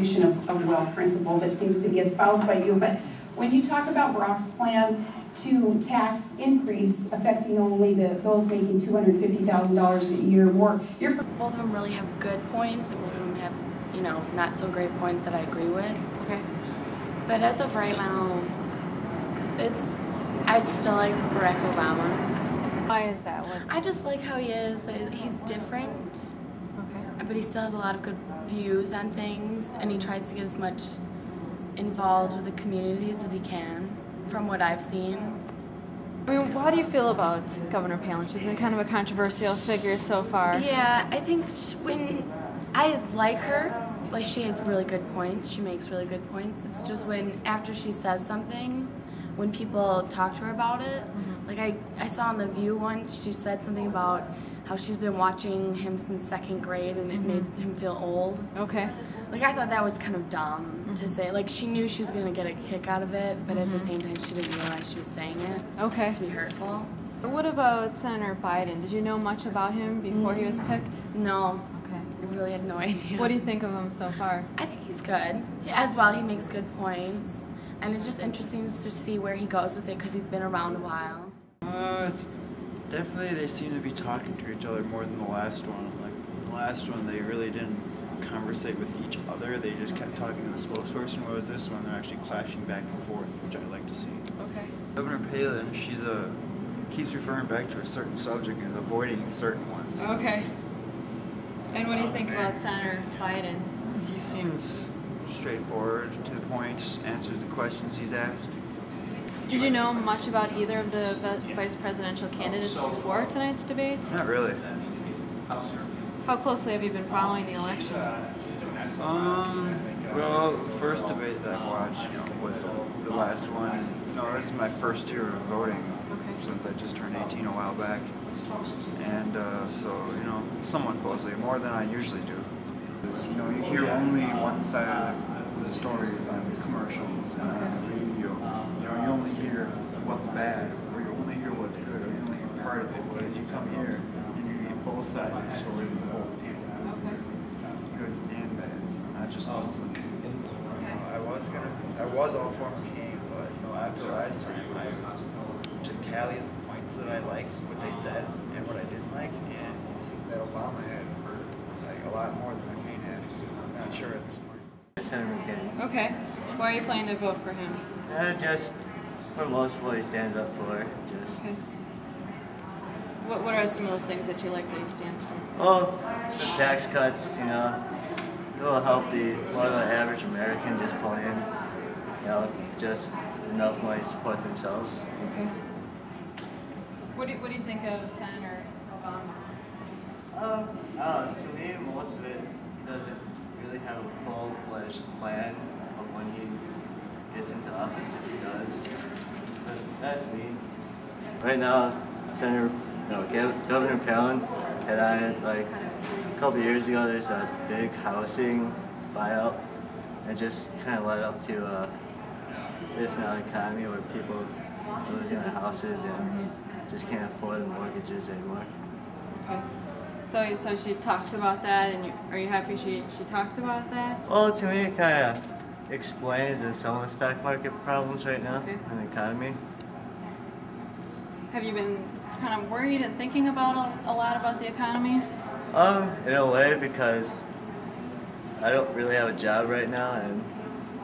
of wealth principle that seems to be espoused by you. But when you talk about Brock's plan to tax increase affecting only those making $250,000 a year or more, both of them really have good points, and both of them have, not so great points that I agree with. Okay. But as of right now, I'd still like Barack Obama. Why is that? I just like how he is. He's different. Okay. But he still has a lot of good views on things, and he tries to get as much involved with the communities as he can, from what I've seen. I mean, how do you feel about Governor Palin? She's been kind of a controversial figure so far. Yeah, I think when I like her, like she has really good points. She makes really good points. It's just after she says something, when people talk to her about it, like I saw on The View once, she said something about how she's been watching him since second grade and it made him feel old. Okay. Like I thought that was kind of dumb to say. Like she knew she was going to get a kick out of it, but at the same time she didn't realize she was saying it to be hurtful. What about Senator Biden? Did you know much about him before he was picked? No. Okay. I really had no idea. What do you think of him so far? I think he's good. As well, he makes good points. And it's just interesting to see where he goes with it because he's been around a while. It's definitely, they seem to be talking to each other more than the last one. Like the last one, they really didn't conversate with each other. They just kept talking to the spokesperson. Whereas this one, they're actually clashing back and forth, which I like to see. Okay. Governor Palin, keeps referring back to a certain subject and avoiding certain ones. Okay. And what do you think about Senator Biden? He seems straightforward, to the point, answers the questions he's asked. Did you know much about either of the vice presidential candidates before tonight's debate? Not really. How closely have you been following the election? Well, the first debate that I watched, was the last one. And, this is my first year of voting since I just turned 18 a while back. And so, somewhat closely, more than I usually do. You hear only one side of the stories on commercials and on the radio. You only hear what's bad, or you only hear what's good, or you only hear part of it. But as you come here, and you get both sides of the story from both people, goods and bads, not just mostly. I was all for McCain, but after last time, I took tallies of points that I liked, what they said, and what I didn't like, and it seemed that Obama had a lot more than McCain had. So I'm not sure at this point. Senator McCain. Okay. Why are you planning to vote for him? Just for most of what he stands up for. Okay. What are some of those things that you like that he stands for? Well, the tax cuts, it'll help more of the average American just pull in, just enough money to support themselves. Okay. What do you think of Senator Obama? To me, most of it, he doesn't really have a full-fledged plan of when he gets into office, if he does. But that's me. Right now, Governor Palin had on it, like a couple years ago, there's a big housing buyout that just kind of led up to this now economy where people are losing their houses and just can't afford the mortgages anymore. Okay. So she talked about that, and are you happy she talked about that? Well, to me, it kind of explains some of the stock market problems right now in the economy. Have you been kind of worried and thinking about a lot about the economy? In a way, because I don't really have a job right now, and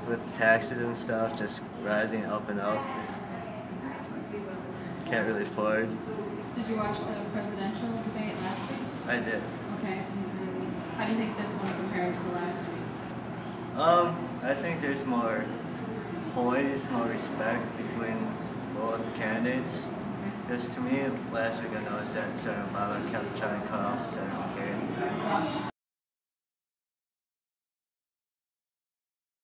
with the taxes and stuff just rising up and up, just can't really afford. Did you watch the presidential debate last week? I did. Okay. And how do you think this one compares to last week? I think there's more poise, more respect between both candidates. Because to me, last week I noticed that Senator Obama kept trying to cut off Senator McCain.